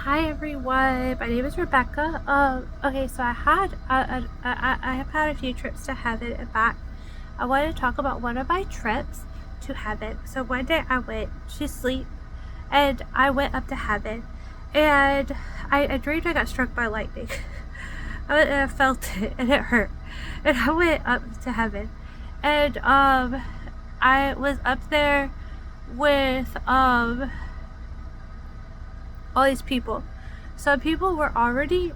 Hi everyone, my name is Rebecca. Okay, so I have had a few trips to heaven and back. I wanted to talk about one of my trips to heaven. So one day I went to sleep and I went up to heaven, and I dreamed I got struck by lightning. I felt it and it hurt, and I went up to heaven, and I was up there with all these people. Some people were already,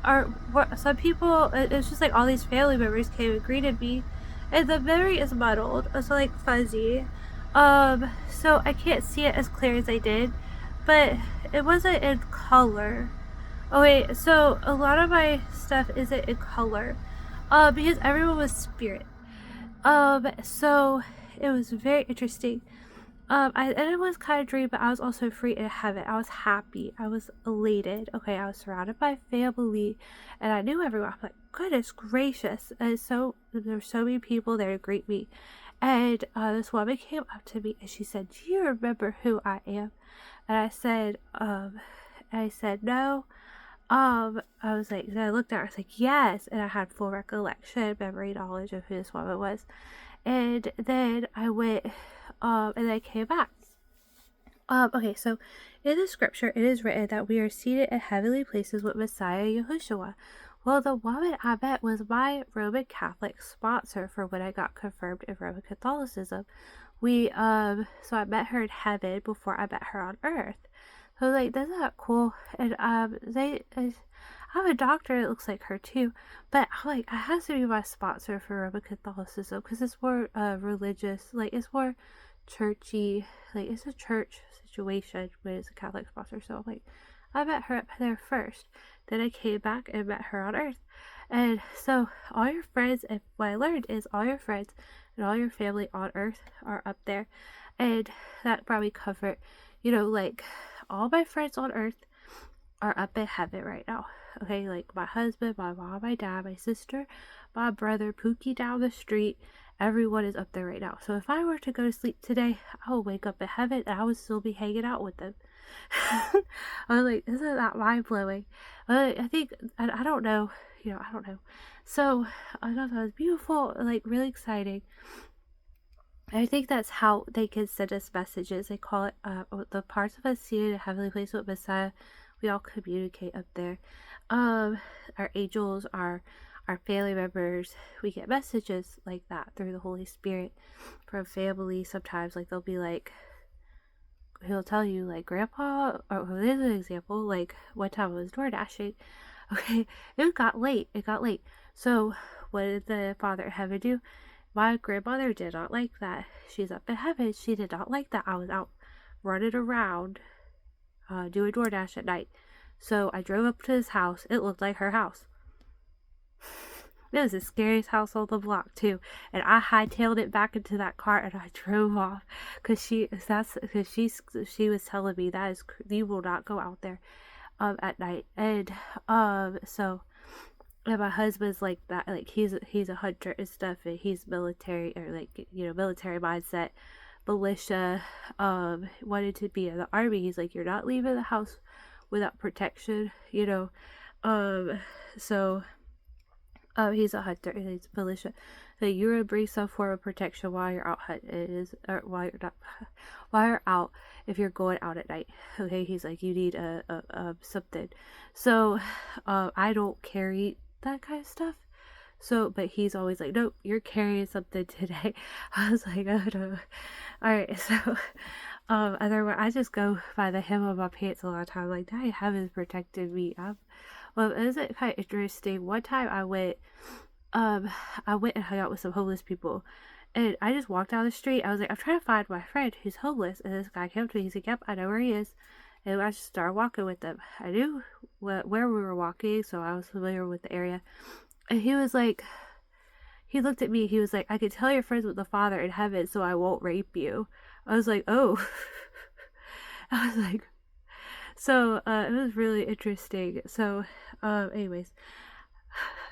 some people, it's just like all these family members came and greeted me, and the memory is muddled, it's like fuzzy. So I can't see it as clear as I did, but it wasn't in color. Oh wait, so a lot of my stuff isn't in color, because everyone was spirit. So it was very interesting. And it was kind of dream, but I was also free in heaven. I was happy. I was elated. Okay, I was surrounded by family, and I knew everyone. I'm like, goodness gracious! And so there were so many people there to greet me, and this woman came up to me and she said, "Do you remember who I am?" And I said no. I was like, I looked at her. I was like, yes, and I had full recollection, memory, knowledge of who this woman was. And then I went, and then I came back. Okay, so in the scripture, it is written that we are seated in heavenly places with Messiah Yahushua. Well, the woman I met was my Roman Catholic sponsor for when I got confirmed in Roman Catholicism. So I met her in heaven before I met her on earth. So like, isn't that cool? And I'm a doctor. It looks like her too, but I'm like, I has to be my sponsor for Roman Catholicism because it's more religious. Like, it's more churchy. Like, it's a church situation when it's a Catholic sponsor. So I'm like, I met her up there first. Then I came back and met her on Earth. And so all your friends, and what I learned is all your friends and all your family on Earth are up there. And that probably covered, like, all my friends on Earth are up in heaven right now. Okay, like my husband, my mom, my dad, my sister, my brother, Pookie down the street. Everyone is up there right now. So if I were to go to sleep today, I would wake up in heaven and I would still be hanging out with them. I was like, isn't that mind blowing? I think, I don't know, I don't know. So I thought that was beautiful, like really exciting. I think that's how they can send us messages. They call it the parts of us seated in a heavenly place with Messiah. We all communicate up there. Our angels, our family members, we get messages like that through the Holy Spirit from family. Sometimes, like, they'll be like, he'll tell you, like, Grandpa, or there's an example, like, one time I was door dashing. Okay, it got late. So, what did the Father in heaven do? My grandmother did not like that. She's up in heaven. She did not like that. I was out running around, doing DoorDash at night. So I drove up to his house. It looked like her house. It was the scariest house on the block too, and I hightailed it back into that car and I drove off because she was telling me that is, you will not go out there at night. And so, and my husband's like that, like he's a hunter and stuff, and he's military, or like, military mindset, militia, wanted to be in the army. He's like, you're not leaving the house without protection, so he's a hunter and he's militia. So you're gonna bring some form of protection while you're out hunting, or while you're not, while you're out, if you're going out at night. Okay, he's like, you need a something. So, I don't carry that kind of stuff. So, but he's always like, nope, you're carrying something today. I was like, oh no. Alright, so, otherwise, I just go by the hem of my pants a lot of times. Like, Daddy heaven's protected me. Well, isn't it kind of interesting? One time I went and hung out with some homeless people. And I just walked down the street. I was like, I'm trying to find my friend who's homeless. And this guy came to me. He's like, yep, I know where he is. And I just started walking with them. I knew where we were walking, so I was familiar with the area. And he was like, he looked at me. He was like, I could tell you're friends with the Father in heaven, so I won't rape you. I was like, oh. I was like, so it was really interesting. So, anyways,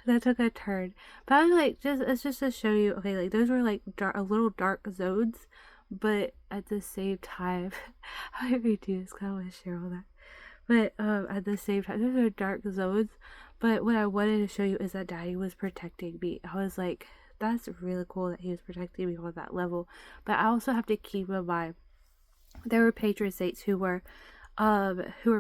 that took a turn. But I was like, it's just to show you, okay, like those were like a little dark zones, but at the same time, how do we do this? Cause I want to share all that. But at the same time, those are dark zones. But what I wanted to show you is that Daddy was protecting me. I was like, that's really cool that he was protecting me on that level. But I also have to keep in mind there were patron saints who were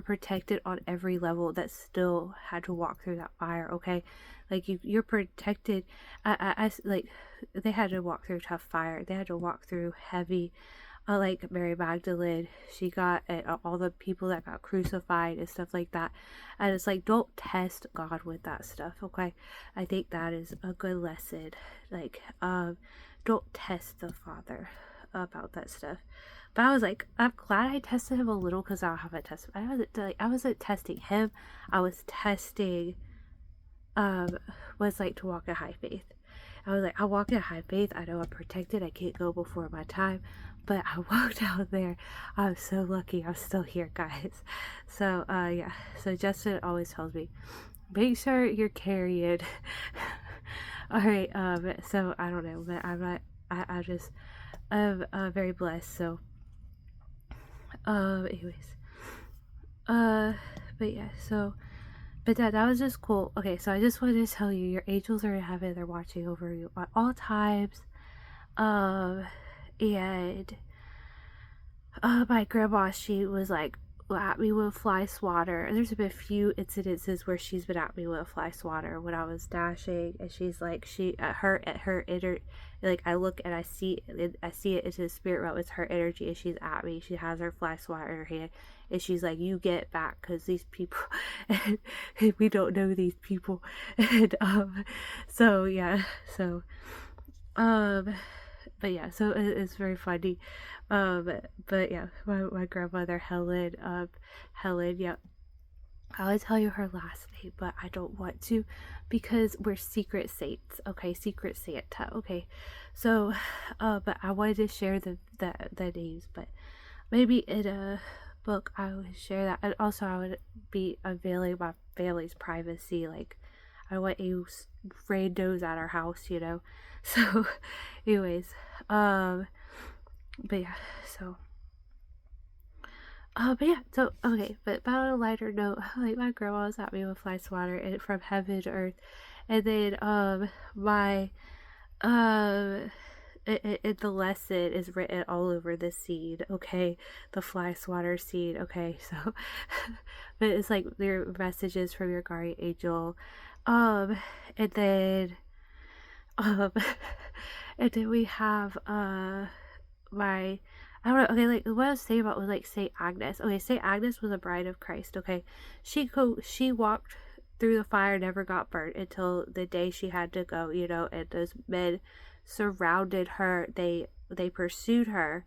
protected on every level that still had to walk through that fire. Okay, like you're protected. Like they had to walk through tough fire. They had to walk through heavy. Like Mary Magdalene, she got all the people that got crucified and stuff like that. And it's like, don't test God with that stuff. Okay, I think that is a good lesson. Like, don't test the Father about that stuff. But I was like, I'm glad I tested him a little because I don't have a test. I wasn't testing him. I was testing what it's like to walk in high faith. I was like, I walk in high faith. I know I'm protected. I can't go before my time. But I walked out there. I'm so lucky I'm still here, guys. So, yeah. So Justin always tells me, make sure you're carrying. Alright, so I don't know. But I'm not, I'm very blessed. So, anyways. But yeah, so... But that was just cool. Okay, so I just wanted to tell you, your angels are in heaven. They're watching over you at all times. And my grandma, she was like at me with a fly swatter. And there's been a few incidences where she's been at me with a fly swatter when I was dashing, and she's like, at her inner, like I look and I see it into the spirit realm. It's her energy, and she's at me. She has her fly swatter in her hand, and she's like, you get back, because these people, and we don't know these people. And so yeah, so but yeah, so it's very funny. But yeah, my grandmother Helen, yeah, I'll tell you her last name, but I don't want to, because we're secret saints. Okay, secret Santa. Okay, so but I wanted to share the names, but maybe in a book I would share that. And also I would be unveiling my family's privacy. Like, I want you randos at our house, you know. So anyways, but yeah, so but yeah, so okay, but on a lighter note, like my grandma was at me with fly swatter and from heaven to earth, and then my the lesson is written all over the seed. Okay, the fly swatter seed. Okay, so but it's like your messages from your guardian angel, and then um and then we have my, I don't know, okay, like what I was saying about was like Saint Agnes. Okay, Saint Agnes was a bride of Christ. Okay, she walked through the fire, never got burnt until the day she had to go, you know. And those men surrounded her. They pursued her,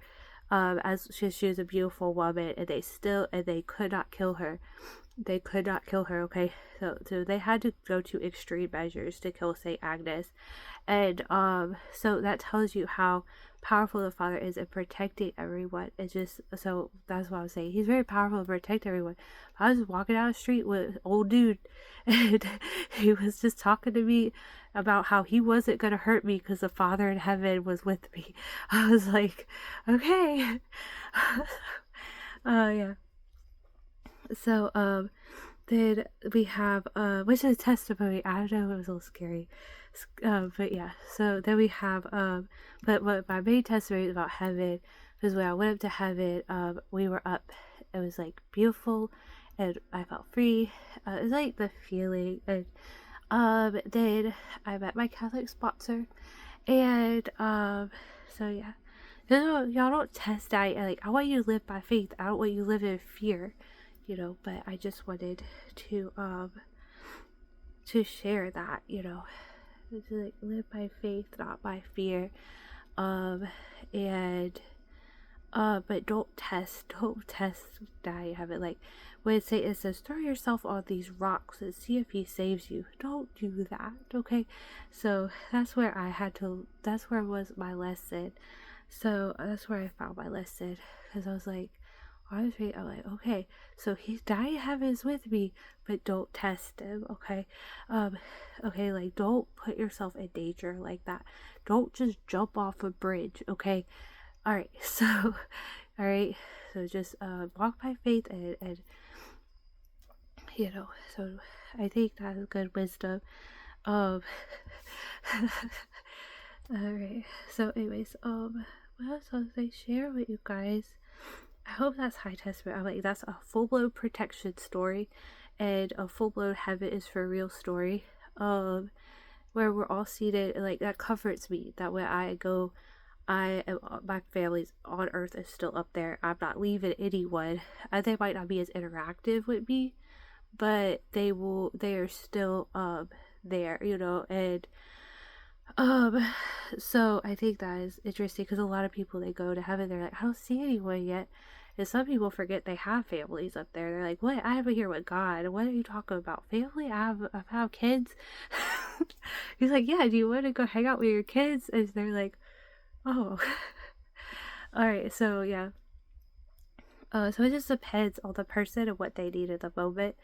as she was a beautiful woman, and they could not kill her. They could not kill her. Okay, so they had to go to extreme measures to kill Saint Agnes. And so that tells you how powerful the Father is in protecting everyone. It's just, so that's what I was saying, he's very powerful to protect everyone. I was walking down the street with an old dude, and he was just talking to me about how he wasn't gonna hurt me because the Father in heaven was with me. I was like, okay. Yeah. So then we have which is a testimony. I know it was a little scary, but yeah. So then we have but what my main testimony is about heaven, because when I went up to heaven, we were up. It was like beautiful, and I felt free. It was like the feeling, and then I met my Catholic sponsor, and so yeah. Y'all don't test that. Like, I want you to live by faith. I don't want you to live in fear, you know. But I just wanted to share that, you know, to like live by faith, not by fear, and but don't test that you have it. Like when Satan says, throw yourself on these rocks and see if he saves you, don't do that. Okay, so that's where that's where was my lesson. So that's where I found my lesson, because I was like, I'm like, okay, so he's dying heaven is with me, but don't test him. Okay, okay, like don't put yourself in danger like that. Don't just jump off a bridge. Okay, all right. So, all right. So just walk by faith, and you know, so I think that is good wisdom. Um, Alright, so anyways, what else was I share with you guys? I hope that's High Testament. I'm like, that's a full-blown protection story, and a full-blown heaven is for real story. Where we're all seated, like, that comforts me, that when I go, my family's on earth is still up there. I'm not leaving anyone. They might not be as interactive with me, but they are still, there, you know, and, so I think that is interesting, because a lot of people, they go to heaven, they're like, I don't see anyone yet. And some people forget they have families up there. They're like, what? I have here with God. What are you talking about? Family? I have kids. He's like, yeah, do you want to go hang out with your kids? And they're like, oh. Alright, so yeah. So it just depends on the person and what they need at the moment.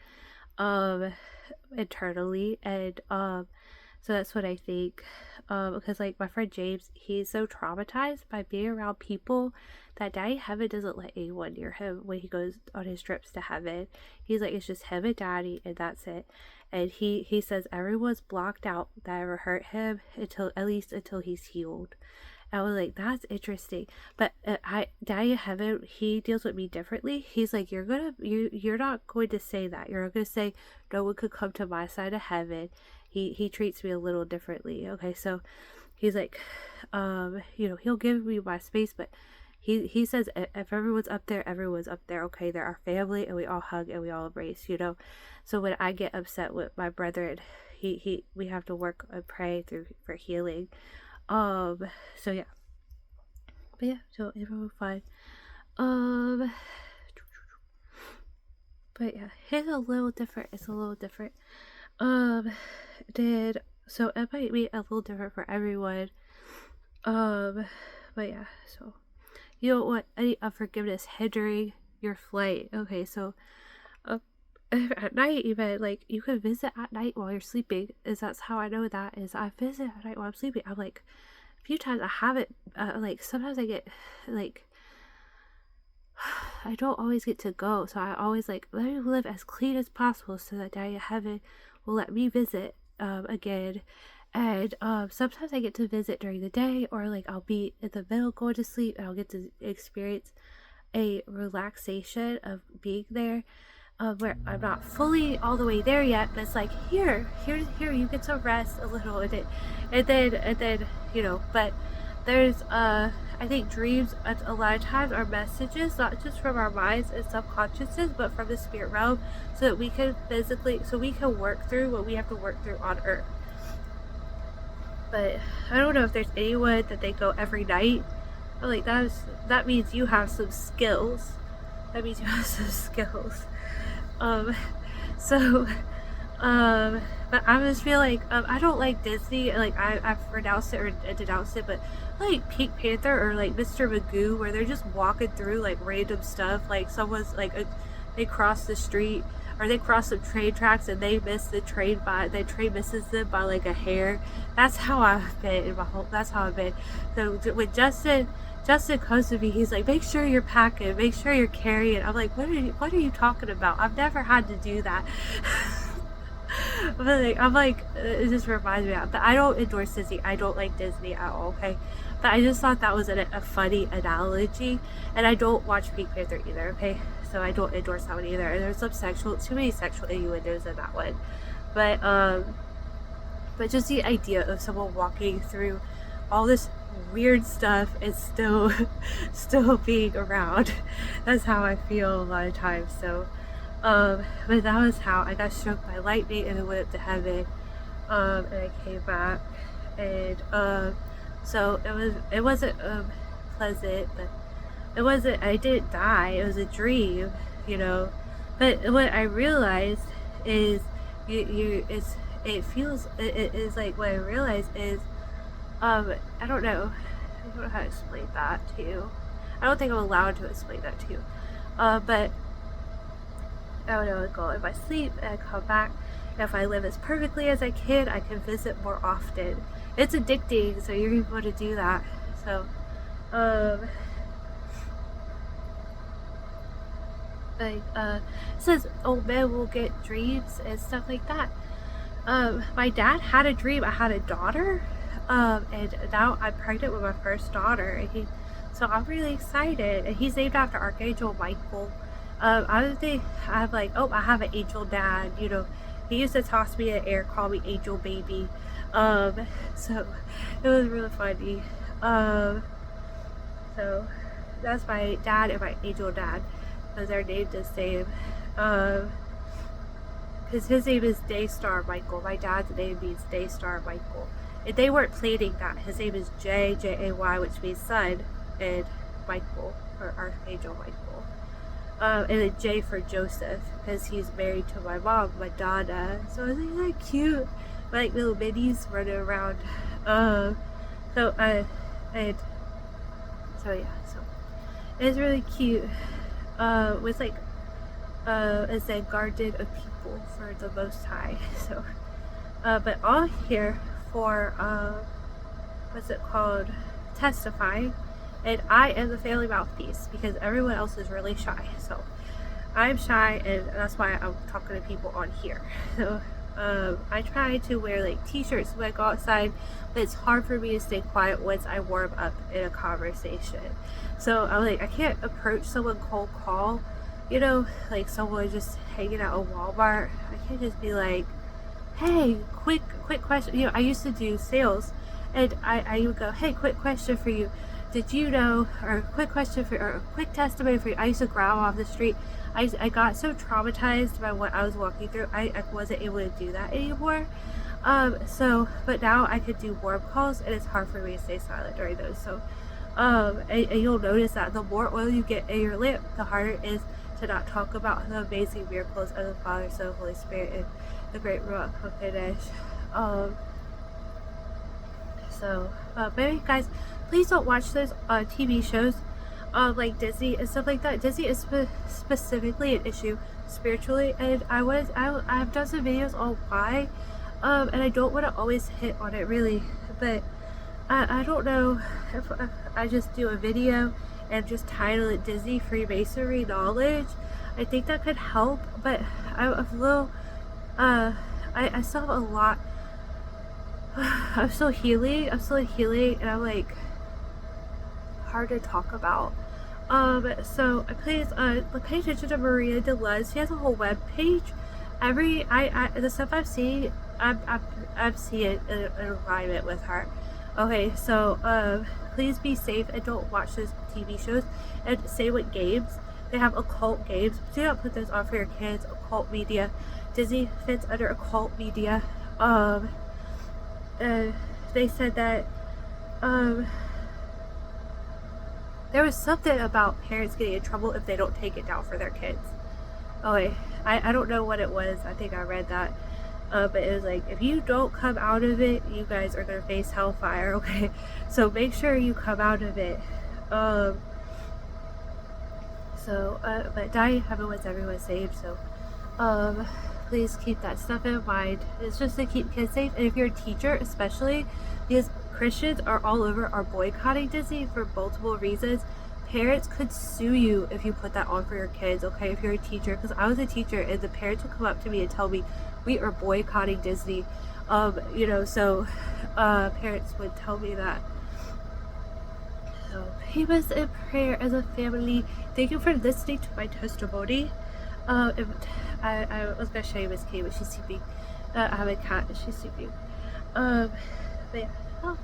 Internally, and so that's what I think. Because like my friend James, he's so traumatized by being around people that Daddy Heaven doesn't let anyone near him when he goes on his trips to heaven. He's like, it's just him and Daddy, and that's it. And he says everyone's blocked out that ever hurt him until he's healed. I was like, that's interesting. But Daddy Heaven, he deals with me differently. He's like, you're not going to say that. You're not going to say no one could come to my side of heaven. He treats me a little differently. Okay, so he's like, you know, he'll give me my space, but he says if everyone's up there, everyone's up there. Okay, they're our family, and we all hug and we all embrace, you know. So when I get upset with my brethren, we have to work and pray for healing. So yeah. But yeah, so everyone was fine. But yeah, it's a little different. So it might be a little different for everyone. But yeah, so you don't want any unforgiveness hindering your flight. Okay, so at night, even, like, you can visit at night while you're sleeping. That's how I know that, is I visit at night while I'm sleeping. I'm like, a few times I haven't, like, sometimes I get, like, I don't always get to go, so I always, like, let me live as clean as possible so that Daddy of Heaven will let me visit, again. And, sometimes I get to visit during the day, or, like, I'll be in the middle going to sleep, and I'll get to experience a relaxation of being there. Where I'm not fully all the way there yet, but it's like, here, you get to rest a little, and then, you know, but there's, I think dreams, a lot of times, are messages, not just from our minds and subconsciouses, but from the spirit realm, so that we can work through what we have to work through on earth. But I don't know if there's anyone that they go every night. I'm like, that means you have some skills. But I just feel like, I don't like Disney, like, I've renounced it or denounced it, but I like Pink Panther or like Mr. Magoo, where they're just walking through like random stuff, like someone's like, they cross the street, or they cross some train tracks and they miss the train misses them by like a hair. That's how I've been So when Justin comes to me, he's like, make sure you're packing, make sure you're carrying. I'm like, what are you talking about? I've never had to do that. But I'm like, it just reminds me of, but I don't endorse Disney. I don't like Disney at all, okay? But I just thought that was a funny analogy, and I don't watch Pink Panther either, okay? So I don't endorse that one either. And there's too many sexual innuendos in that one. But just the idea of someone walking through all this weird stuff and still being around. That's how I feel a lot of times. So but that was how I got struck by lightning, and I went up to heaven, and I came back, and so it wasn't pleasant, but I didn't die. It was a dream, you know. But what I realized is it is like, what I realized is, I don't know how to explain that to you. I don't think I'm allowed to explain that to you. But I don't know, I go in my sleep and I come back. And if I live as perfectly as I can visit more often. It's addicting, so you're able to do that. So, like it says old men will get dreams and stuff like that. My dad had a dream. I had a daughter, and now I'm pregnant with my first daughter, and so I'm really excited. And he's named after Archangel Michael. I was think I'm like, oh, I have an angel dad. You know, he used to toss me in the air, call me Angel Baby. So it was really funny. So that's my dad and my angel dad, because they're named the same. Because his name is Daystar Michael. My dad's name means Daystar Michael. And they weren't planning that. His name is J-A-Y, which means son, and Michael, or Archangel Michael. And then J for Joseph, because he's married to my mom, my Donna. So isn't that cute? Like little minis running around. And so yeah, so it's really cute. With like it's a garden of people for the Most High. So but all here for what's it called, testifying, and I am the family mouthpiece because everyone else is really shy. So I'm shy, and that's why I'm talking to people on here. So I try to wear like t-shirts when I go outside, but it's hard for me to stay quiet once I warm up in a conversation. So I'm like, I can't approach someone cold call, you know, like someone just hanging out at Walmart. I can't just be like, hey, quick question. You know, I used to do sales, and I would go, hey, quick question for you. Did you know, or quick question for, or quick testimony for you. I used to grab off the street. I got so traumatized by what I was walking through. I wasn't able to do that anymore. So, but now I could do warm calls, and it's hard for me to stay silent during those. So, and you'll notice that the more oil you get in your lamp, the harder it is to not talk about the amazing miracles of the Father, Son, Holy Spirit, and the great Ruach HaKodesh. But anyway, guys, please don't watch those TV shows like Disney and stuff like that. Disney is specifically an issue spiritually, and I've done some videos on why, and I don't want to always hit on it really, but I don't know if I just do a video and just title it Disney Freemasonry Knowledge. I think that could help, but I'm a little I still have a lot. I'm still healing, and I'm like hard to talk about. So please pay attention to Maria Delez. She has a whole web page. The stuff I've seen, I've seen it in alignment with her. Okay, so please be safe and don't watch those TV shows. And same with games. They have occult games. Do not put those on for your kids. Occult media. Disney fits under occult media. They said that there was something about parents getting in trouble if they don't take it down for their kids. Okay, I don't know what it was. I think I read that. But it was like, if you don't come out of it, you guys are going to face hellfire, okay? So make sure you come out of it. But die in heaven once everyone's saved, so please keep that stuff in mind. It's just to keep kids safe, and if you're a teacher especially, because Christians are all over are boycotting Disney for multiple reasons. Parents could sue you if you put that on for your kids, okay, if you're a teacher, because I was a teacher, and the parents would come up to me and tell me, we are boycotting Disney, you know, so parents would tell me that. So keep us in prayer as a family. Thank you for listening to my testimony. I was gonna show you Miss Kay, but she's sleeping. I have a cat and she's sleeping. But yeah. Oh.